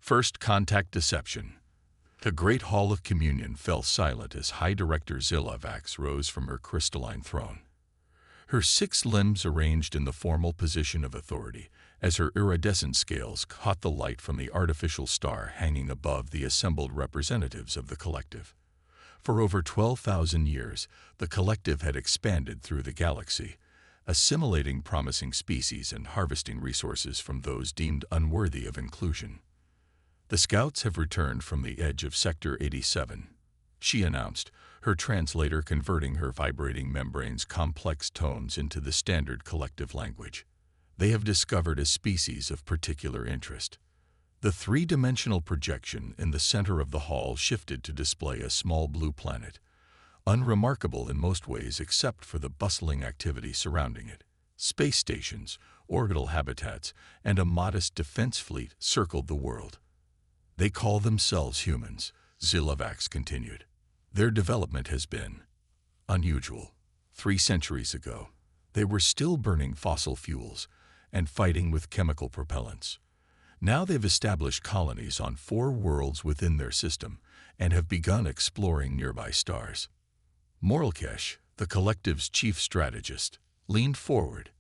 First Contact Deception. The Great Hall of Communion fell silent as High Director Zilavax rose from her crystalline throne. Her 6 limbs arranged in the formal position of authority, as her iridescent scales caught the light from the artificial star hanging above the assembled representatives of the collective. For over 12,000 years, the collective had expanded through the galaxy, assimilating promising species and harvesting resources from those deemed unworthy of inclusion. "The scouts have returned from the edge of Sector 87, she announced, her translator converting her vibrating membrane's complex tones into the standard collective language. "They have discovered a species of particular interest." The 3-dimensional projection in the center of the hall shifted to display a small blue planet, unremarkable in most ways except for the bustling activity surrounding it. Space stations, orbital habitats, and a modest defense fleet circled the world. "They call themselves humans," Zilavax continued. "Their development has been unusual. 3 centuries ago, they were still burning fossil fuels and fighting with chemical propellants. Now they've established colonies on 4 worlds within their system and have begun exploring nearby stars." Moralkesh, the collective's chief strategist, leaned forward.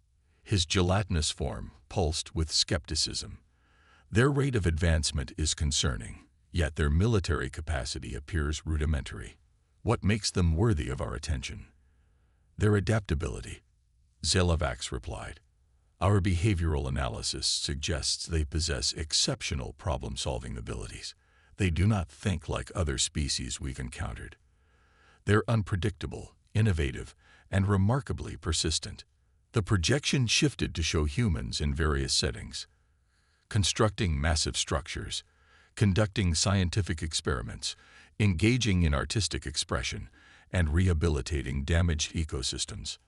His gelatinous form pulsed with skepticism. "Their rate of advancement is concerning, yet their military capacity appears rudimentary. What makes them worthy of our attention?" "Their adaptability," Zilavax replied. "Our behavioral analysis suggests they possess exceptional problem-solving abilities. They do not think like other species we've encountered. They're unpredictable, innovative, and remarkably persistent." The projection shifted to show humans in various settings, constructing massive structures, conducting scientific experiments, engaging in artistic expression, and rehabilitating damaged ecosystems.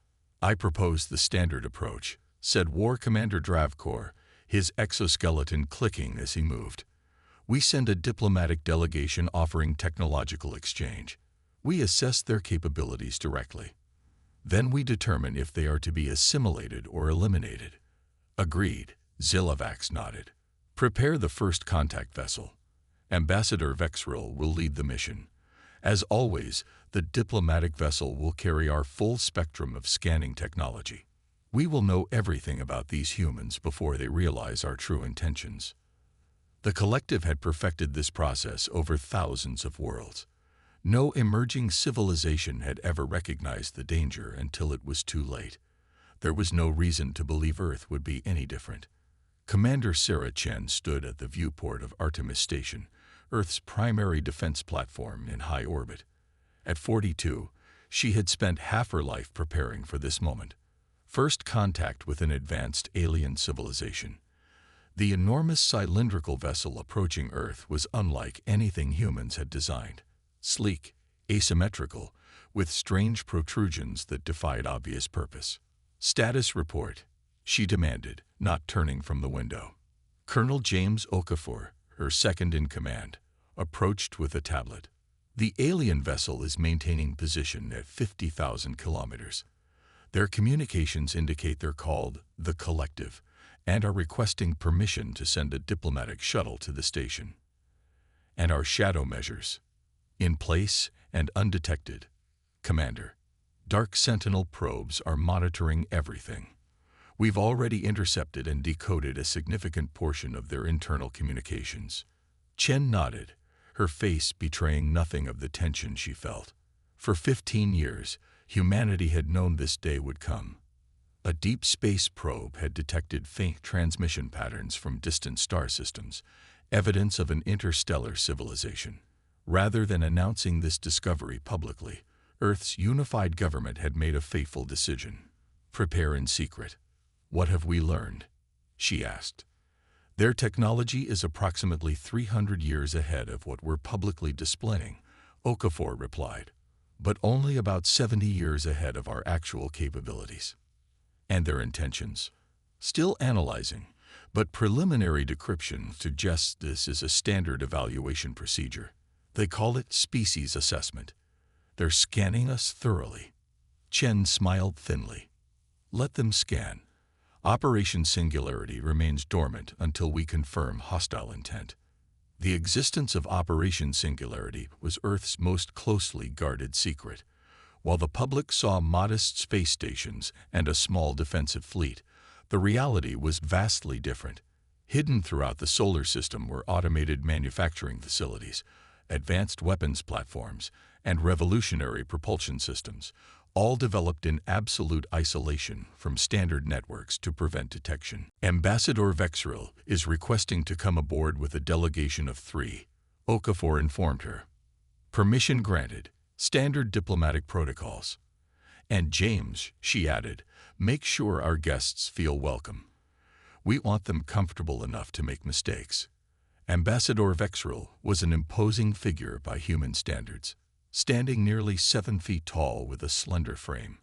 "I propose the standard approach," said War Commander Dravkor, his exoskeleton clicking as he moved. "We send a diplomatic delegation offering technological exchange. We assess their capabilities directly. Then we determine if they are to be assimilated or eliminated." "Agreed," Zilavax nodded. "Prepare the first contact vessel. Ambassador Vexril will lead the mission. As always, the diplomatic vessel will carry our full spectrum of scanning technology. We will know everything about these humans before they realize our true intentions." The collective had perfected this process over thousands of worlds. No emerging civilization had ever recognized the danger until it was too late. There was no reason to believe Earth would be any different. Commander Sarah Chen stood at the viewport of Artemis Station, Earth's primary defense platform in high orbit. At 42, she had spent half her life preparing for this moment. First contact with an advanced alien civilization. The enormous cylindrical vessel approaching Earth was unlike anything humans had designed. Sleek, asymmetrical, with strange protrusions that defied obvious purpose. "Status report," she demanded, not turning from the window. Colonel James Okafor, her second-in-command, approached with a tablet. "The alien vessel is maintaining position at 50,000 kilometers. Their communications indicate they're called the Collective and are requesting permission to send a diplomatic shuttle to the station. And our shadow measures. In place and undetected, Commander. Dark Sentinel probes are monitoring everything. We've already intercepted and decoded a significant portion of their internal communications." Chen nodded, her face betraying nothing of the tension she felt. For 15 years, humanity had known this day would come. A deep space probe had detected faint transmission patterns from distant star systems, evidence of an interstellar civilization. Rather than announcing this discovery publicly, Earth's unified government had made a fateful decision. "Prepare in secret." "What have we learned?" she asked. "Their technology is approximately 300 years ahead of what we're publicly displaying," Okafor replied, "but only about 70 years ahead of our actual capabilities." "And their intentions?" "Still analyzing, but preliminary decryption suggests this is a standard evaluation procedure. They call it species assessment. They're scanning us thoroughly." Chen smiled thinly. "Let them scan. Operation Singularity remains dormant until we confirm hostile intent." The existence of Operation Singularity was Earth's most closely guarded secret. While the public saw modest space stations and a small defensive fleet, the reality was vastly different. Hidden throughout the solar system were automated manufacturing facilities, advanced weapons platforms, and revolutionary propulsion systems, all developed in absolute isolation from standard networks to prevent detection. Ambassador Vexril is requesting to come aboard with a delegation of 3, Okafor informed her. Permission granted. Standard diplomatic protocols. And James, she added, make sure our guests feel welcome. We want them comfortable enough to make mistakes. Ambassador Vexril was an imposing figure by human standards. Standing nearly 7 feet tall with a slender frame,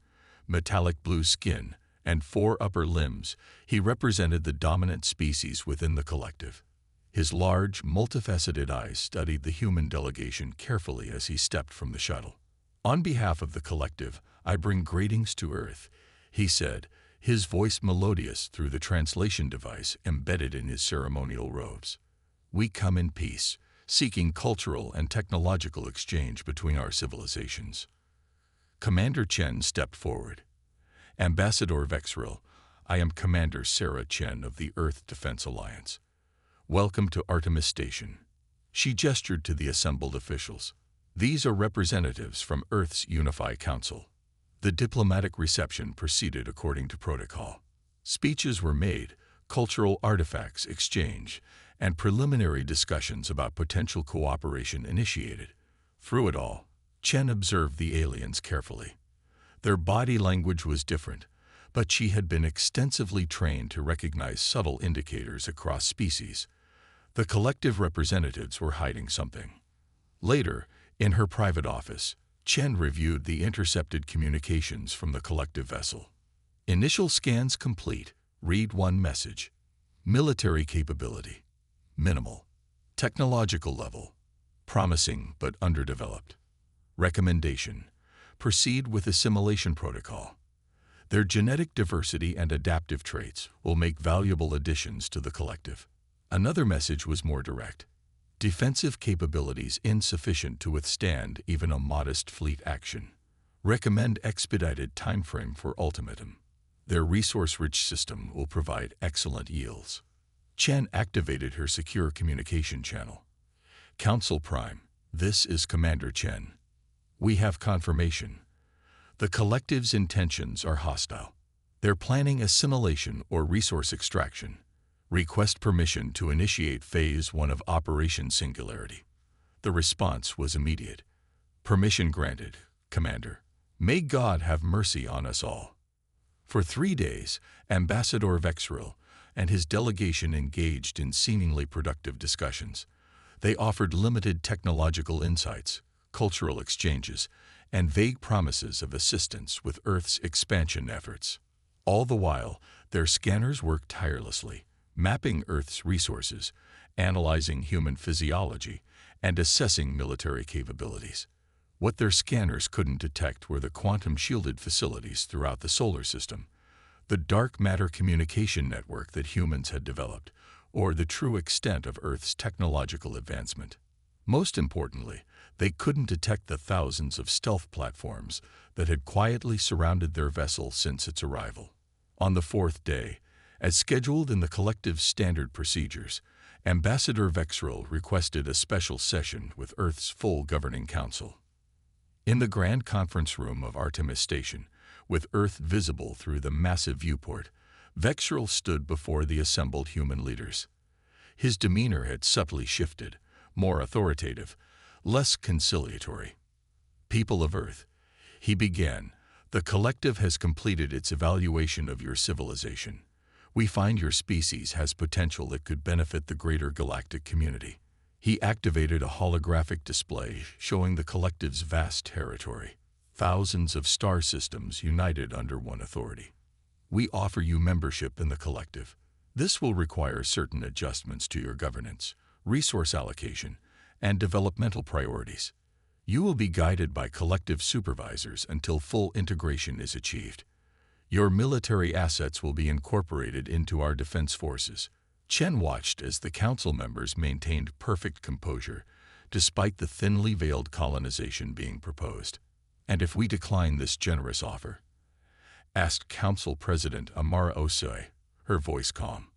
metallic blue skin, and 4 upper limbs, he represented the dominant species within the collective. His large, multifaceted eyes studied the human delegation carefully as he stepped from the shuttle. On behalf of the collective, I bring greetings to Earth, he said, his voice melodious through the translation device embedded in his ceremonial robes. We come in peace, seeking cultural and technological exchange between our civilizations. Commander Chen stepped forward. Ambassador Vexril, I am Commander Sarah Chen of the Earth Defense Alliance. Welcome to Artemis Station. She gestured to the assembled officials. These are representatives from Earth's Unified Council. The diplomatic reception proceeded according to protocol. Speeches were made, cultural artifacts exchanged, and preliminary discussions about potential cooperation initiated. Through it all, Chen observed the aliens carefully. Their body language was different, but she had been extensively trained to recognize subtle indicators across species. The collective representatives were hiding something. Later, in her private office, Chen reviewed the intercepted communications from the collective vessel. Initial scans complete. Read 1 message. Military capability. Minimal. Technological level. Promising but underdeveloped. Recommendation. Proceed with assimilation protocol. Their genetic diversity and adaptive traits will make valuable additions to the collective. Another message was more direct. Defensive capabilities insufficient to withstand even a modest fleet action. Recommend expedited timeframe for ultimatum. Their resource-rich system will provide excellent yields. Chen activated her secure communication channel. Council Prime, this is Commander Chen. We have confirmation. The collective's intentions are hostile. They're planning assimilation or resource extraction. Request permission to initiate Phase 1 of Operation Singularity. The response was immediate. Permission granted, Commander. May God have mercy on us all. For 3 days, Ambassador Vexril and his delegation engaged in seemingly productive discussions. They offered limited technological insights, cultural exchanges, and vague promises of assistance with Earth's expansion efforts. All the while, their scanners worked tirelessly, mapping Earth's resources, analyzing human physiology, and assessing military capabilities. What their scanners couldn't detect were the quantum-shielded facilities throughout the solar system, the dark matter communication network that humans had developed, or the true extent of Earth's technological advancement. Most importantly, they couldn't detect the thousands of stealth platforms that had quietly surrounded their vessel since its arrival. On the 4th day, as scheduled in the collective's standard procedures, Ambassador Vexril requested a special session with Earth's full governing council. In the grand conference room of Artemis Station, with Earth visible through the massive viewport, Vexril stood before the assembled human leaders. His demeanor had subtly shifted, more authoritative, less conciliatory. People of Earth, he began, the collective has completed its evaluation of your civilization. We find your species has potential that could benefit the greater galactic community. He activated a holographic display showing the collective's vast territory, thousands of star systems united under one authority. We offer you membership in the collective. This will require certain adjustments to your governance, resource allocation, and developmental priorities. You will be guided by collective supervisors until full integration is achieved. Your military assets will be incorporated into our defense forces. Chen watched as the council members maintained perfect composure, despite the thinly veiled colonization being proposed. "And if we decline this generous offer?" asked Council President Amara Osei, her voice calm.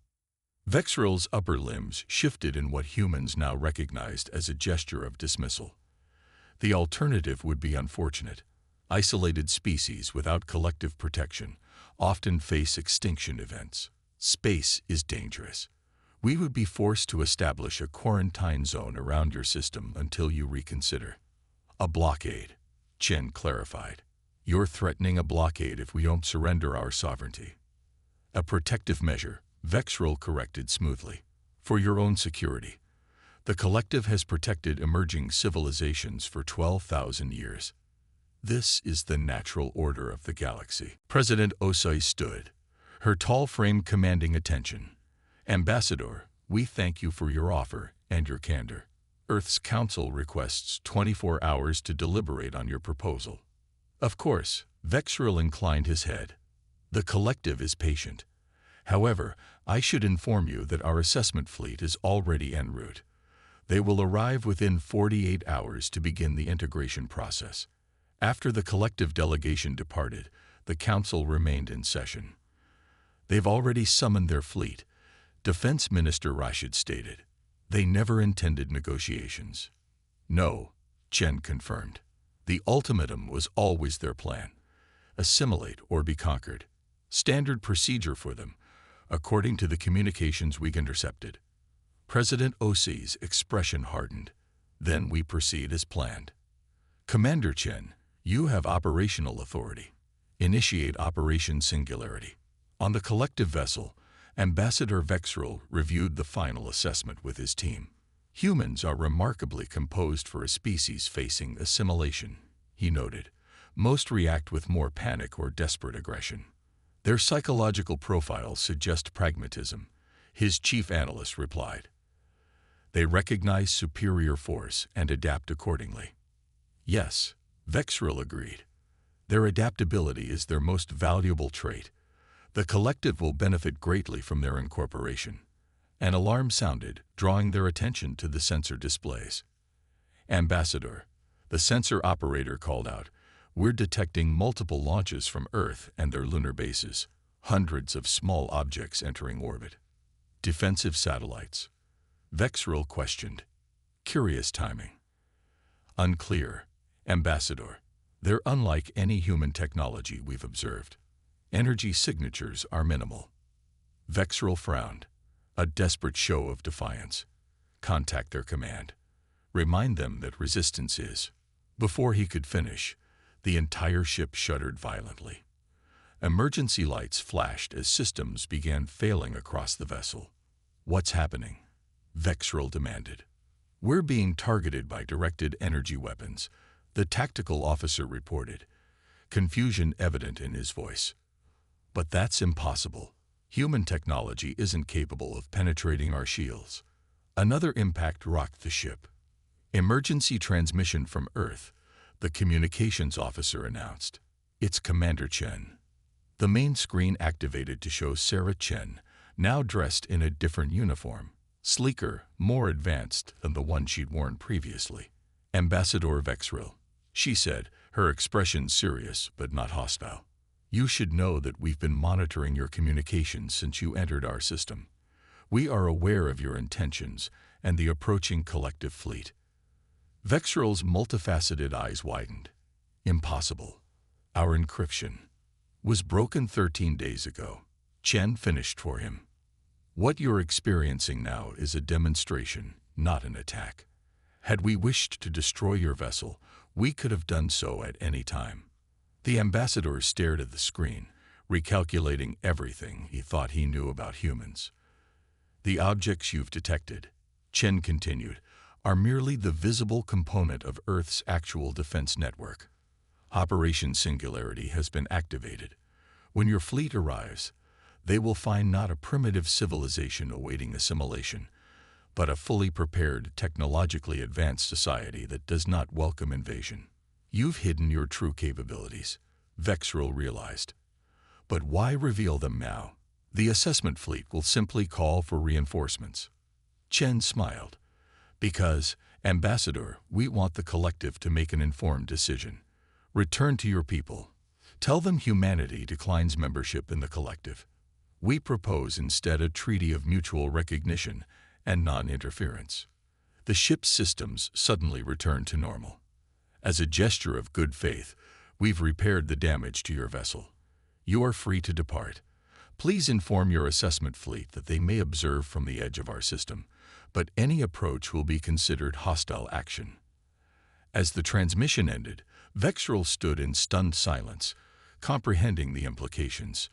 Vexril's upper limbs shifted in what humans now recognized as a gesture of dismissal. The alternative would be unfortunate. Isolated species without collective protection often face extinction events. Space is dangerous. We would be forced to establish a quarantine zone around your system until you reconsider. "A blockade," Chen clarified. "You're threatening a blockade if we don't surrender our sovereignty." "A protective measure," Vexril corrected smoothly. "For your own security. The collective has protected emerging civilizations for 12,000 years. This is the natural order of the galaxy." President Osei stood, her tall frame commanding attention. "Ambassador, we thank you for your offer and your candor. Earth's Council requests 24 hours to deliberate on your proposal." "Of course," Vexril inclined his head. "The collective is patient. However, I should inform you that our assessment fleet is already en route. They will arrive within 48 hours to begin the integration process." After the collective delegation departed, the council remained in session. "They've already summoned their fleet," Defense Minister Rashid stated. "They never intended negotiations." "No," Chen confirmed. "The ultimatum was always their plan. Assimilate or be conquered. Standard procedure for them, according to the communications we intercepted." President Osei's expression hardened. "Then we proceed as planned." "Commander Chen, you have operational authority. Initiate Operation Singularity." On the collective vessel, Ambassador Vexril reviewed the final assessment with his team. "Humans are remarkably composed for a species facing assimilation," he noted. "Most react with more panic or desperate aggression. Their psychological profiles suggest pragmatism," his chief analyst replied. "They recognize superior force and adapt accordingly." "Yes," Vexril agreed. "Their adaptability is their most valuable trait. The collective will benefit greatly from their incorporation." An alarm sounded, drawing their attention to the sensor displays. "Ambassador," the sensor operator called out, "we're detecting multiple launches from Earth and their lunar bases, hundreds of small objects entering orbit." "Defensive satellites?" Vexril questioned. "Curious timing." "Unclear, Ambassador. They're unlike any human technology we've observed. Energy signatures are minimal." Vexril frowned. "A desperate show of defiance. Contact their command. Remind them that resistance is." Before he could finish, the entire ship shuddered violently. Emergency lights flashed as systems began failing across the vessel. "What's happening?" Vexril demanded. "We're being targeted by directed energy weapons," the tactical officer reported, confusion evident in his voice. "But that's impossible. Human technology isn't capable of penetrating our shields." Another impact rocked the ship. "Emergency transmission from Earth," the communications officer announced. "It's Commander Chen." The main screen activated to show Sarah Chen, now dressed in a different uniform, sleeker, more advanced than the one she'd worn previously. "Ambassador Vexril," she said, her expression serious but not hostile. "You should know that we've been monitoring your communications since you entered our system. We are aware of your intentions and the approaching collective fleet." Vexril's multifaceted eyes widened. "Impossible. Our encryption was broken 13 days ago." Chen finished for him. "What you're experiencing now is a demonstration, not an attack. Had we wished to destroy your vessel, we could have done so at any time." The ambassador stared at the screen, recalculating everything he thought he knew about humans. "The objects you've detected," Chen continued, "are merely the visible component of Earth's actual defense network. Operation Singularity has been activated. When your fleet arrives, they will find not a primitive civilization awaiting assimilation, but a fully prepared, technologically advanced society that does not welcome invasion." "You've hidden your true capabilities," Vexril realized. "But why reveal them now?" The assessment fleet will simply call for reinforcements. Chen smiled. Because, Ambassador, we want the collective to make an informed decision. Return to your people. Tell them humanity declines membership in the collective. We propose instead a treaty of mutual recognition and non-interference. The ship's systems suddenly returned to normal. As a gesture of good faith, we've repaired the damage to your vessel. You are free to depart. Please inform your assessment fleet that they may observe from the edge of our system, but any approach will be considered hostile action. As the transmission ended, Vexrel stood in stunned silence, comprehending the implications.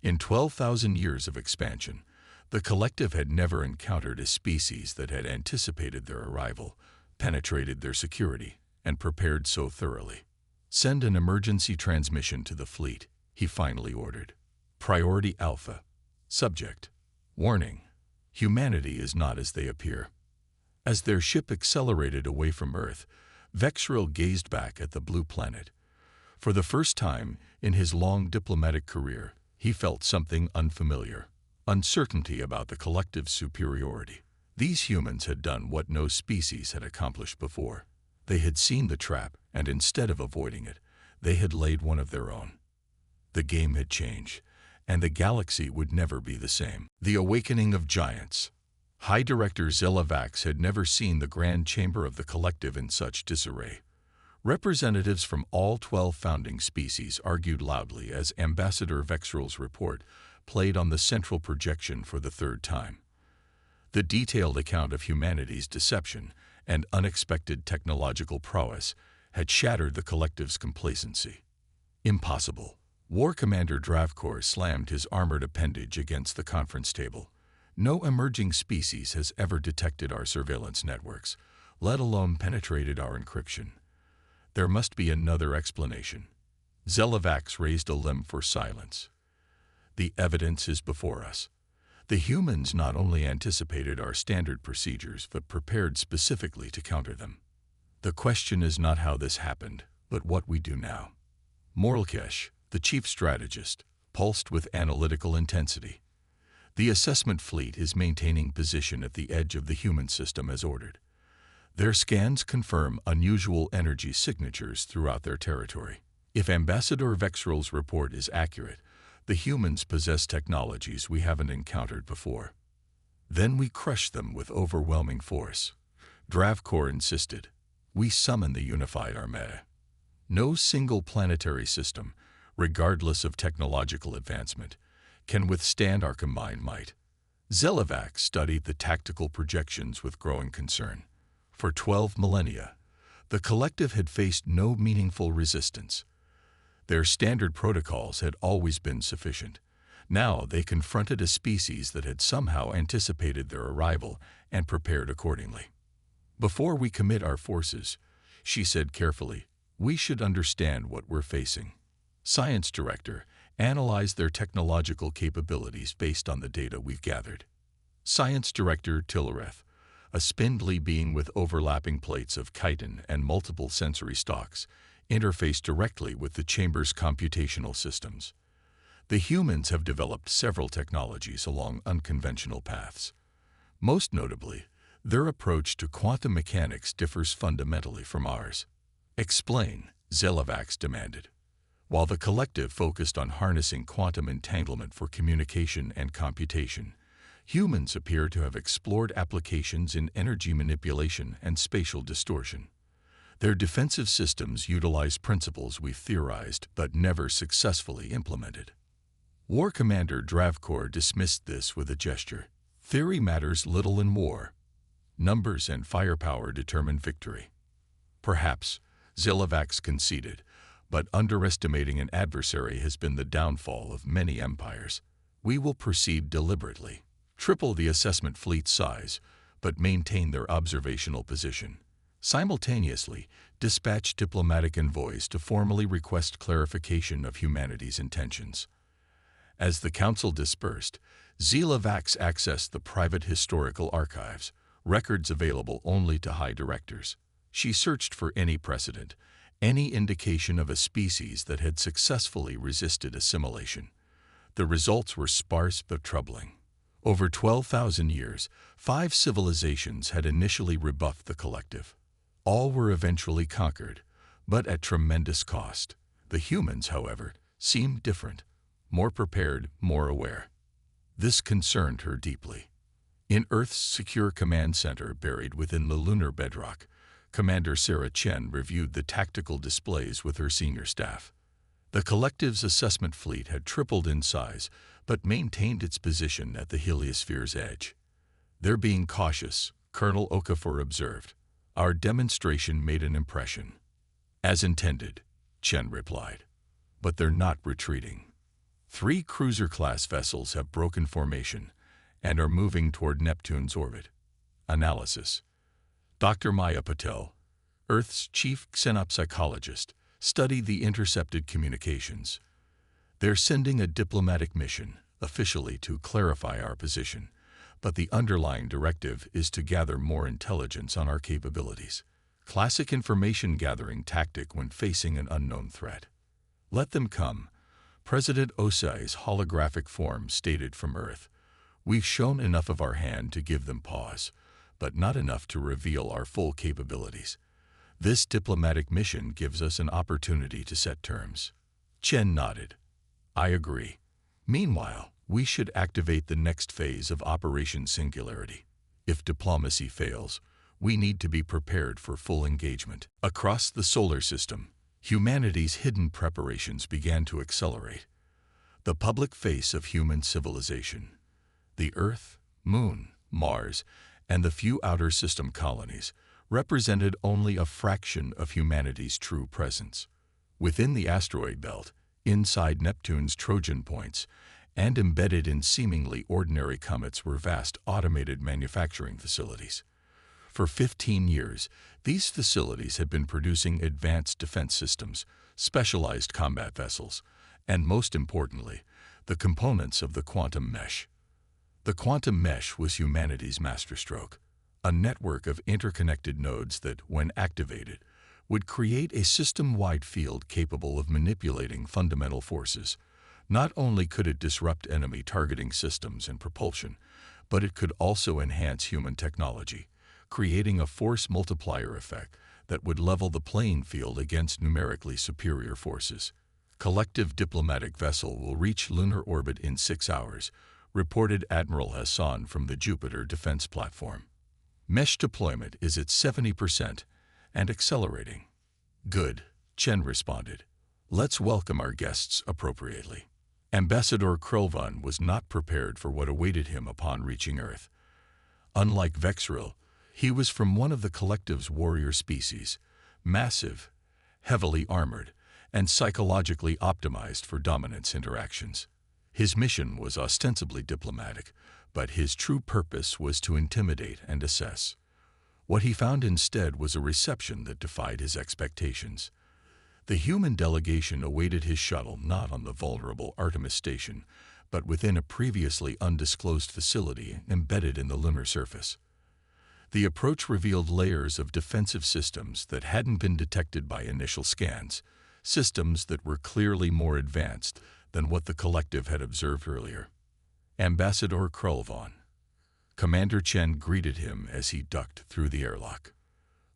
In 12,000 years of expansion, the collective had never encountered a species that had anticipated their arrival, penetrated their security, and prepared so thoroughly. Send an emergency transmission to the fleet, he finally ordered. Priority Alpha. Subject. Warning. Humanity is not as they appear. As their ship accelerated away from Earth, Vexrel gazed back at the blue planet. For the first time in his long diplomatic career, he felt something unfamiliar. Uncertainty about the collective's superiority. These humans had done what no species had accomplished before. They had seen the trap, and instead of avoiding it, they had laid one of their own. The game had changed, and the galaxy would never be the same. The Awakening of Giants. High Director Zelavax had never seen the grand chamber of the collective in such disarray. Representatives from all 12 founding species argued loudly as Ambassador Vexrel's report played on the central projection for the third time. The detailed account of humanity's deception and unexpected technological prowess had shattered the collective's complacency. Impossible. War Commander Dravkor slammed his armored appendage against the conference table. No emerging species has ever detected our surveillance networks, let alone penetrated our encryption. There must be another explanation. Zelavax raised a limb for silence. The evidence is before us. The humans not only anticipated our standard procedures, but prepared specifically to counter them. The question is not how this happened, but what we do now. Morlkesh, the chief strategist, pulsed with analytical intensity. The assessment fleet is maintaining position at the edge of the human system as ordered. Their scans confirm unusual energy signatures throughout their territory. If Ambassador Vexrel's report is accurate, the humans possess technologies we haven't encountered before. Then we crush them with overwhelming force. Dravkor insisted. We summon the unified Armada. No single planetary system, regardless of technological advancement, can withstand our combined might. Zelavax studied the tactical projections with growing concern. For 12 millennia, the collective had faced no meaningful resistance. Their standard protocols had always been sufficient. Now they confronted a species that had somehow anticipated their arrival and prepared accordingly. Before we commit our forces, she said carefully, we should understand what we're facing. Science Director, analyze their technological capabilities based on the data we've gathered. Science Director Tillereth, a spindly being with overlapping plates of chitin and multiple sensory stalks, interfaced directly with the chamber's computational systems. The humans have developed several technologies along unconventional paths. Most notably, their approach to quantum mechanics differs fundamentally from ours. Explain, Zelavax demanded. While the collective focused on harnessing quantum entanglement for communication and computation, humans appear to have explored applications in energy manipulation and spatial distortion. Their defensive systems utilize principles we've theorized but never successfully implemented. War Commander Dravkor dismissed this with a gesture. Theory matters little in war. Numbers and firepower determine victory. Perhaps, Zelavax conceded, but underestimating an adversary has been the downfall of many empires. We will proceed deliberately. Triple the assessment fleet's size, but maintain their observational position. Simultaneously, dispatch diplomatic envoys to formally request clarification of humanity's intentions. As the council dispersed, Zelavax accessed the private historical archives, records available only to high directors. She searched for any precedent, any indication of a species that had successfully resisted assimilation. The results were sparse but troubling. Over 12,000 years, 5 civilizations had initially rebuffed the collective. All were eventually conquered, but at tremendous cost. The humans, however, seemed different, more prepared, more aware. This concerned her deeply. In Earth's secure command center buried within the lunar bedrock, Commander Sarah Chen reviewed the tactical displays with her senior staff. The collective's assessment fleet had tripled in size, but maintained its position at the heliosphere's edge. "They're being cautious," Colonel Okafor observed. "Our demonstration made an impression." "As intended," Chen replied. "But they're not retreating. 3 cruiser-class vessels have broken formation and are moving toward Neptune's orbit." Analysis. Dr. Maya Patel, Earth's chief xenopsychologist, studied the intercepted communications. "They're sending a diplomatic mission, officially to clarify our position, but the underlying directive is to gather more intelligence on our capabilities. Classic information gathering tactic when facing an unknown threat." "Let them come," President Osei's holographic form stated from Earth. "We've shown enough of our hand to give them pause, but not enough to reveal our full capabilities. This diplomatic mission gives us an opportunity to set terms." Chen nodded. "I agree. Meanwhile, we should activate the next phase of Operation Singularity. If diplomacy fails, we need to be prepared for full engagement." Across the solar system, humanity's hidden preparations began to accelerate. The public face of human civilization, the Earth, Moon, Mars, and the few outer system colonies, represented only a fraction of humanity's true presence. Within the asteroid belt, inside Neptune's Trojan points, and embedded in seemingly ordinary comets were vast automated manufacturing facilities. For 15 years, these facilities had been producing advanced defense systems, specialized combat vessels, and most importantly, the components of the quantum mesh. The quantum mesh was humanity's masterstroke, a network of interconnected nodes that, when activated, would create a system-wide field capable of manipulating fundamental forces. Not only could it disrupt enemy targeting systems and propulsion, but it could also enhance human technology, creating a force multiplier effect that would level the playing field against numerically superior forces. "Collective diplomatic vessel will reach lunar orbit in 6 hours, reported Admiral Hassan from the Jupiter Defense Platform. "Mesh deployment is at 70% and accelerating." "Good," Chen responded. "Let's welcome our guests appropriately." Ambassador Krulvan was not prepared for what awaited him upon reaching Earth. Unlike Vexril, he was from one of the collective's warrior species, massive, heavily armored, and psychologically optimized for dominance interactions. His mission was ostensibly diplomatic, but his true purpose was to intimidate and assess. What he found instead was a reception that defied his expectations. The human delegation awaited his shuttle not on the vulnerable Artemis station, but within a previously undisclosed facility embedded in the lunar surface. The approach revealed layers of defensive systems that hadn't been detected by initial scans, systems that were clearly more advanced than what the collective had observed earlier. Ambassador Krulvan. Commander Chen greeted him as he ducked through the airlock.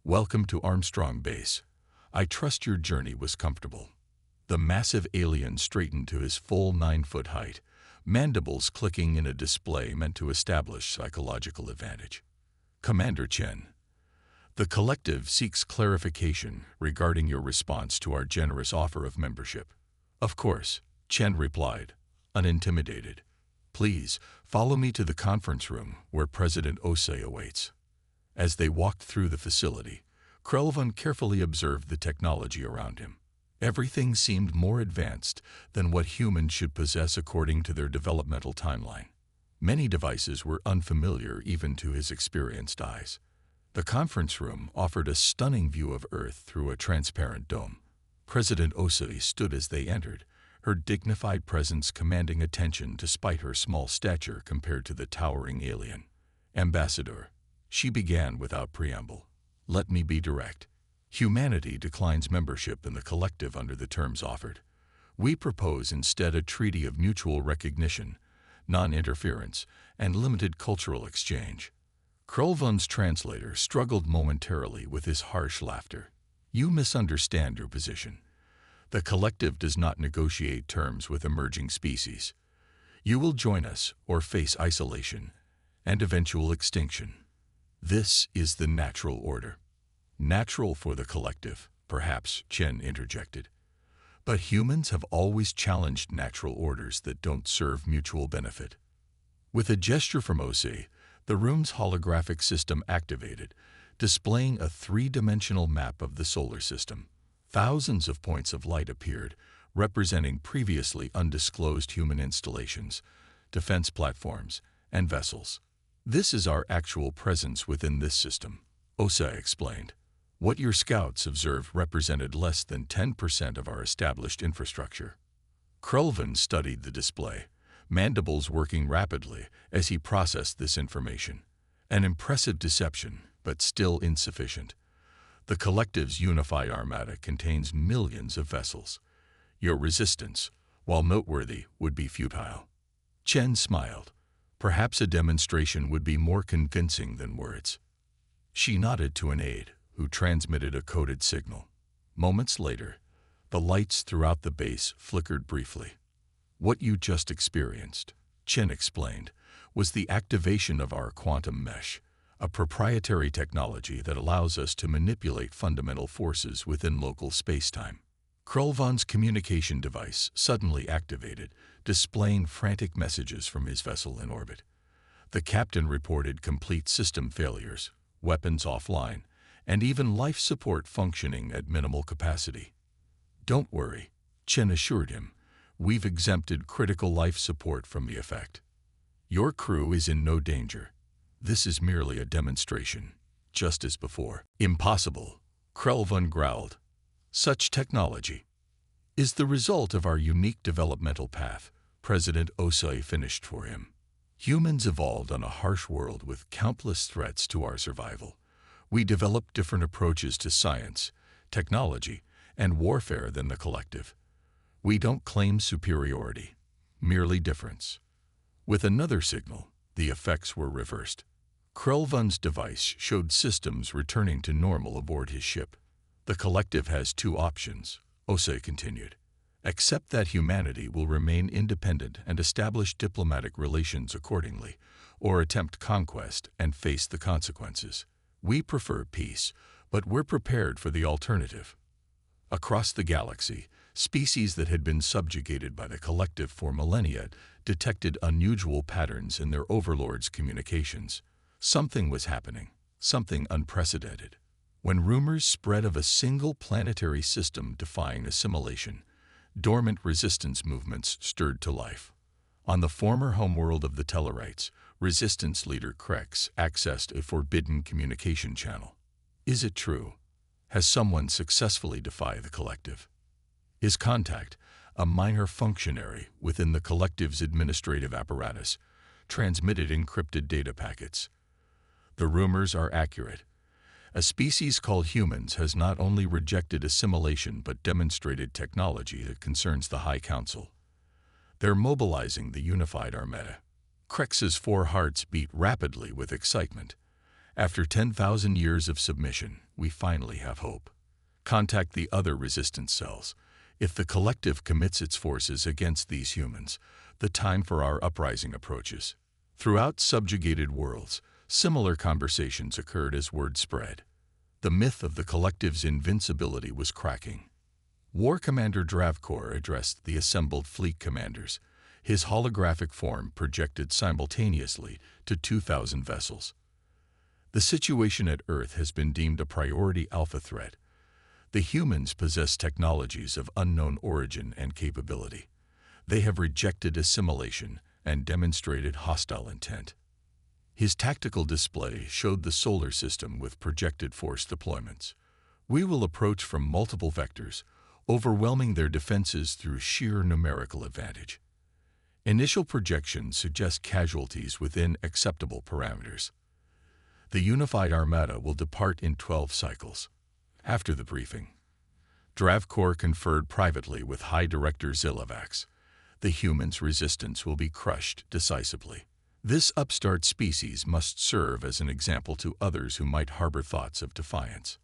"Welcome to Armstrong Base. I trust your journey was comfortable." The massive alien straightened to his full 9-foot height, mandibles clicking in a display meant to establish psychological advantage. "Commander Chen, the collective seeks clarification regarding your response to our generous offer of membership." "Of course," Chen replied, unintimidated. "Please, follow me to the conference room where President Osei awaits." As they walked through the facility, Krulvan carefully observed the technology around him. Everything seemed more advanced than what humans should possess according to their developmental timeline. Many devices were unfamiliar even to his experienced eyes. The conference room offered a stunning view of Earth through a transparent dome. President Osei stood as they entered, her dignified presence commanding attention despite her small stature compared to the towering alien. "Ambassador," she began without preamble, "let me be direct. Humanity declines membership in the collective under the terms offered. We propose instead a treaty of mutual recognition, non-interference, and limited cultural exchange. Krolvun's translator struggled momentarily with his harsh laughter. You misunderstand your position. The collective does not negotiate terms with emerging species. You will join us or face isolation and eventual extinction. This is the natural order. Natural for the collective, perhaps, Chen interjected. But humans have always challenged natural orders that don't serve mutual benefit. With a gesture from Osei, the room's holographic system activated, displaying a three-dimensional map of the solar system. Thousands of points of light appeared, representing previously undisclosed human installations, defense platforms, and vessels. This is our actual presence within this system, Osei explained. What your scouts observed represented less than 10% of our established infrastructure. Krolvun studied the display, mandibles working rapidly as he processed this information. An impressive deception, but still insufficient. The collective's unified armada contains millions of vessels. Your resistance, while noteworthy, would be futile. Chen smiled. Perhaps a demonstration would be more convincing than words. She nodded to an aide, who transmitted a coded signal. Moments later, the lights throughout the base flickered briefly. What you just experienced, Chen explained, was the activation of our quantum mesh, a proprietary technology that allows us to manipulate fundamental forces within local spacetime. Krolvun's communication device suddenly activated, displaying frantic messages from his vessel in orbit. The captain reported complete system failures, weapons offline, and even life support functioning at minimal capacity. Don't worry, Chen assured him. We've exempted critical life support from the effect. Your crew is in no danger. This is merely a demonstration, just as before. Impossible, Krolvun growled. Such technology is the result of our unique developmental path, President Osei finished for him. Humans evolved on a harsh world with countless threats to our survival. We developed different approaches to science, technology, and warfare than the collective. We don't claim superiority, merely difference. With another signal, the effects were reversed. Krolvun's device showed systems returning to normal aboard his ship. The collective has two options, Osei continued. Accept that humanity will remain independent and establish diplomatic relations accordingly, or attempt conquest and face the consequences. We prefer peace, but we're prepared for the alternative. Across the galaxy, species that had been subjugated by the collective for millennia detected unusual patterns in their overlords' communications. Something was happening, something unprecedented. When rumors spread of a single planetary system defying assimilation, dormant resistance movements stirred to life. On the former homeworld of the Tellarites, resistance leader Krex accessed a forbidden communication channel. Is it true? Has someone successfully defied the collective? His contact, a minor functionary within the collective's administrative apparatus, transmitted encrypted data packets. The rumors are accurate. A species called humans has not only rejected assimilation but demonstrated technology that concerns the High Council. They're mobilizing the unified armada. Krex's four hearts beat rapidly with excitement. After 10,000 years of submission, we finally have hope. Contact the other resistance cells. If the collective commits its forces against these humans, the time for our uprising approaches. Throughout subjugated worlds, similar conversations occurred as word spread. The myth of the collective's invincibility was cracking. War Commander Dravkor addressed the assembled fleet commanders. His holographic form projected simultaneously to 2,000 vessels. The situation at Earth has been deemed a priority alpha threat. The humans possess technologies of unknown origin and capability. They have rejected assimilation and demonstrated hostile intent. His tactical display showed the solar system with projected force deployments. We will approach from multiple vectors, overwhelming their defenses through sheer numerical advantage. Initial projections suggest casualties within acceptable parameters. The unified armada will depart in 12 cycles. After the briefing, Dravkor conferred privately with High Director Zilavax. The humans' resistance will be crushed decisively. This upstart species must serve as an example to others who might harbor thoughts of defiance.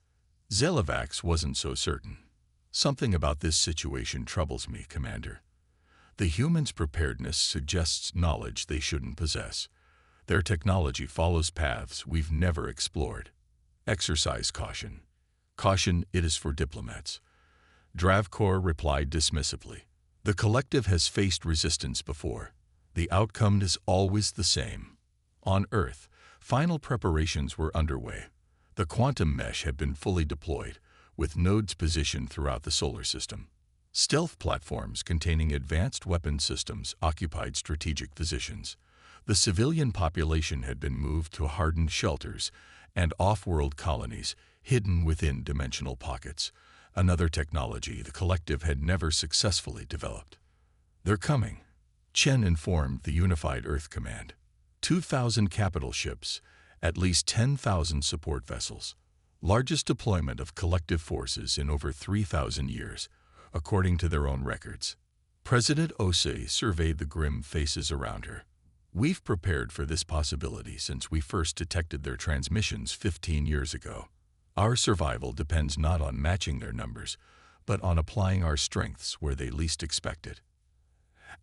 Zilavax wasn't so certain. Something about this situation troubles me, Commander. The humans' preparedness suggests knowledge they shouldn't possess. Their technology follows paths we've never explored. Exercise caution. Caution, it is for diplomats. Dravkor replied dismissively. The collective has faced resistance before. The outcome is always the same. On Earth, final preparations were underway. The quantum mesh had been fully deployed, with nodes positioned throughout the solar system. Stealth platforms containing advanced weapon systems occupied strategic positions. The civilian population had been moved to hardened shelters and off-world colonies hidden within dimensional pockets, another technology the collective had never successfully developed. They're coming, Chen informed the Unified Earth Command. 2,000 capital ships, at least 10,000 support vessels. Largest deployment of collective forces in over 3,000 years, according to their own records. President Osei surveyed the grim faces around her. We've prepared for this possibility since we first detected their transmissions 15 years ago. Our survival depends not on matching their numbers, but on applying our strengths where they least expect it.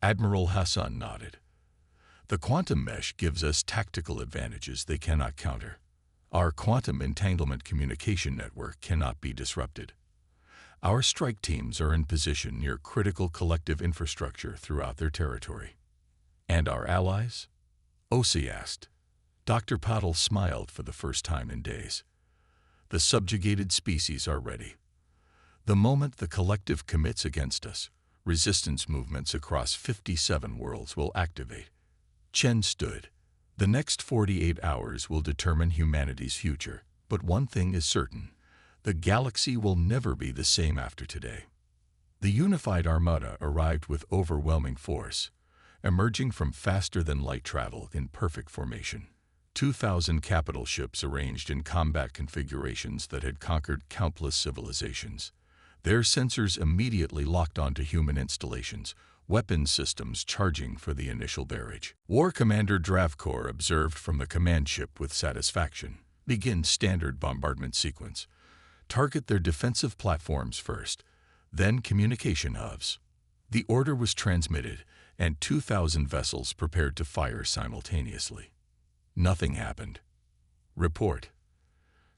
Admiral Hassan nodded. The quantum mesh gives us tactical advantages they cannot counter. Our quantum entanglement communication network cannot be disrupted. Our strike teams are in position near critical collective infrastructure throughout their territory. And our allies? Osei asked. Dr. Patel smiled for the first time in days. The subjugated species are ready. The moment the collective commits against us, resistance movements across 57 worlds will activate. Chen stood. The next 48 hours will determine humanity's future, but one thing is certain. The galaxy will never be the same after today. The unified armada arrived with overwhelming force, emerging from faster-than-light travel in perfect formation. 2,000 capital ships arranged in combat configurations that had conquered countless civilizations. Their sensors immediately locked onto human installations, weapon systems charging for the initial barrage. War Commander Dravkor observed from the command ship with satisfaction. Begin standard bombardment sequence. Target their defensive platforms first, then communication hubs. The order was transmitted, and 2,000 vessels prepared to fire simultaneously. Nothing happened. Report.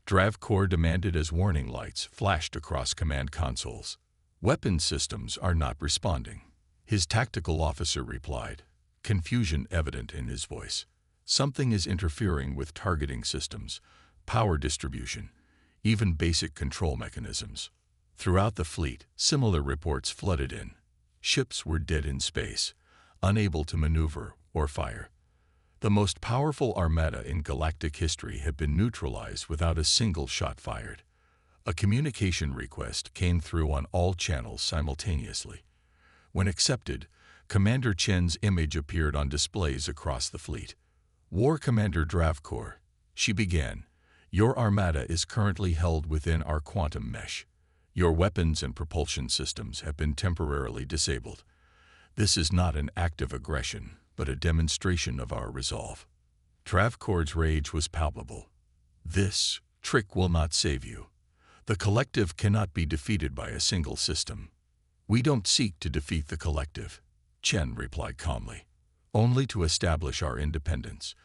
Dravkor demanded as warning lights flashed across command consoles. Weapon systems are not responding. His tactical officer replied, confusion evident in his voice. Something is interfering with targeting systems, power distribution, even basic control mechanisms. Throughout the fleet, similar reports flooded in. Ships were dead in space, unable to maneuver or fire. The most powerful armada in galactic history had been neutralized without a single shot fired. A communication request came through on all channels simultaneously. When accepted, Commander Chen's image appeared on displays across the fleet. War Commander Dravkor, she began, your armada is currently held within our quantum mesh. Your weapons and propulsion systems have been temporarily disabled. This is not an act of aggression, but a demonstration of our resolve. Dravkor's rage was palpable. This trick will not save you. The collective cannot be defeated by a single system. We don't seek to defeat the collective, Chen replied calmly, only to establish our independence.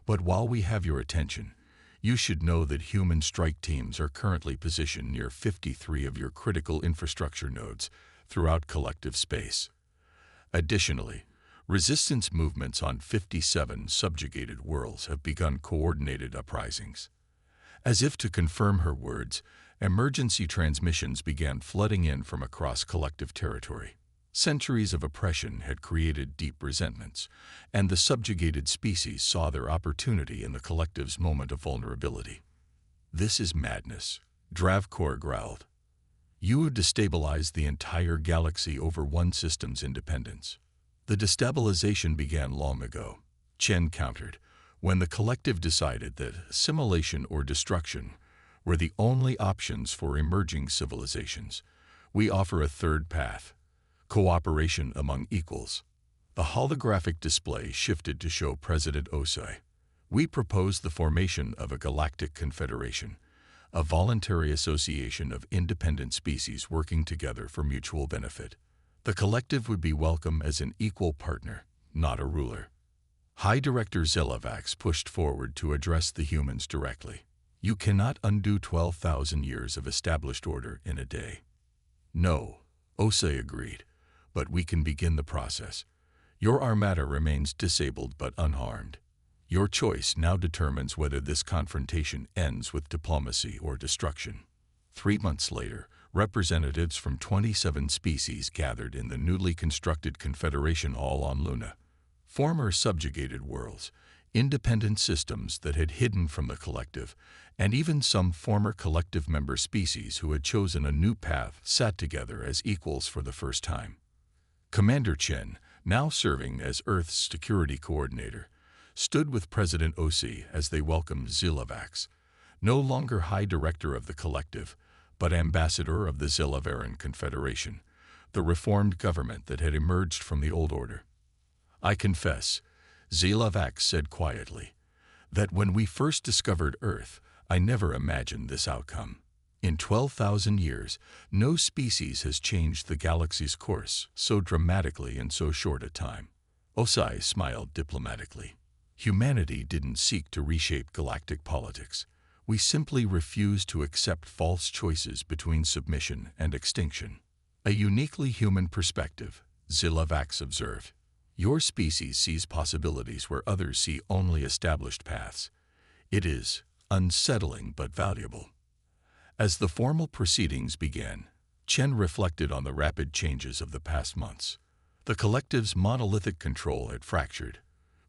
But while we have your attention, you should know that human strike teams are currently positioned near 53 of your critical infrastructure nodes throughout collective space. Additionally, resistance movements on 57 subjugated worlds have begun coordinated uprisings. As if to confirm her words, emergency transmissions began flooding in from across collective territory. Centuries of oppression had created deep resentments, and the subjugated species saw their opportunity in the collective's moment of vulnerability. This is madness, Dravkor growled. You have destabilized the entire galaxy over one system's independence. The destabilization began long ago, Chen countered, when the collective decided that assimilation or destruction were the only options for emerging civilizations. We offer a third path: cooperation among equals. The holographic display shifted to show President Osai. We propose the formation of a galactic confederation, a voluntary association of independent species working together for mutual benefit. The collective would be welcome as an equal partner, not a ruler. High Director Zilavax pushed forward to address the humans directly. You cannot undo 12,000 years of established order in a day. No, Osei agreed, but we can begin the process. Your armada remains disabled but unharmed. Your choice now determines whether this confrontation ends with diplomacy or destruction. 3 months later, representatives from 27 species gathered in the newly constructed Confederation Hall on Luna. Former subjugated worlds, independent systems that had hidden from the collective, and even some former collective member species who had chosen a new path sat together as equals for the first time. Commander Chen, now serving as Earth's security coordinator, stood with President Osei as they welcomed Zilavax, no longer High Director of the collective, but ambassador of the Zilavaran Confederation, the reformed government that had emerged from the old order. I confess, Zilavax said quietly, that when we first discovered Earth, I never imagined this outcome. In 12,000 years, no species has changed the galaxy's course so dramatically in so short a time. Osai smiled diplomatically. Humanity didn't seek to reshape galactic politics. We simply refused to accept false choices between submission and extinction. A uniquely human perspective, Zilavax observed. Your species sees possibilities where others see only established paths. It is unsettling but valuable. As the formal proceedings began, Chen reflected on the rapid changes of the past months. The collective's monolithic control had fractured,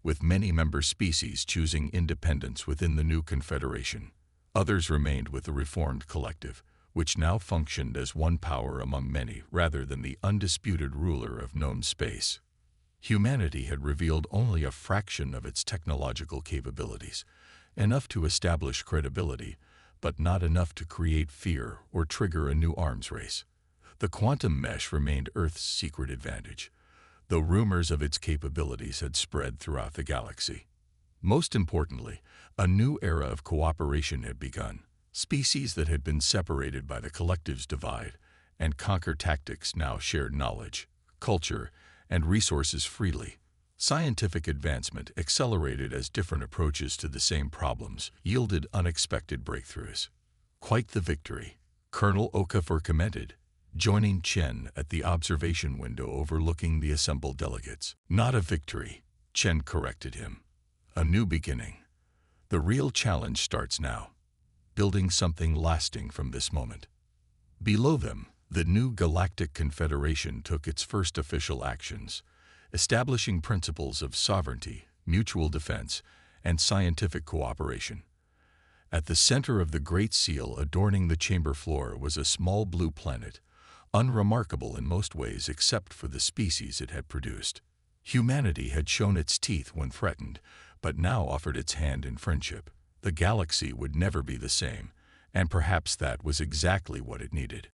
with many member species choosing independence within the new confederation. Others remained with the reformed collective, which now functioned as one power among many rather than the undisputed ruler of known space. Humanity had revealed only a fraction of its technological capabilities, enough to establish credibility, but not enough to create fear or trigger a new arms race. The quantum mesh remained Earth's secret advantage, though rumors of its capabilities had spread throughout the galaxy. Most importantly, a new era of cooperation had begun. Species that had been separated by the collective's divide and conquer tactics now shared knowledge, culture, and resources freely. Scientific advancement accelerated as different approaches to the same problems yielded unexpected breakthroughs. Quite the victory, Colonel Okafor commented, joining Chen at the observation window overlooking the assembled delegates. Not a victory, Chen corrected him. A new beginning. The real challenge starts now, building something lasting from this moment. Below them, the new Galactic Confederation took its first official actions, establishing principles of sovereignty, mutual defense, and scientific cooperation. At the center of the Great Seal adorning the chamber floor was a small blue planet, unremarkable in most ways except for the species it had produced. Humanity had shown its teeth when threatened, but now offered its hand in friendship. The galaxy would never be the same, and perhaps that was exactly what it needed.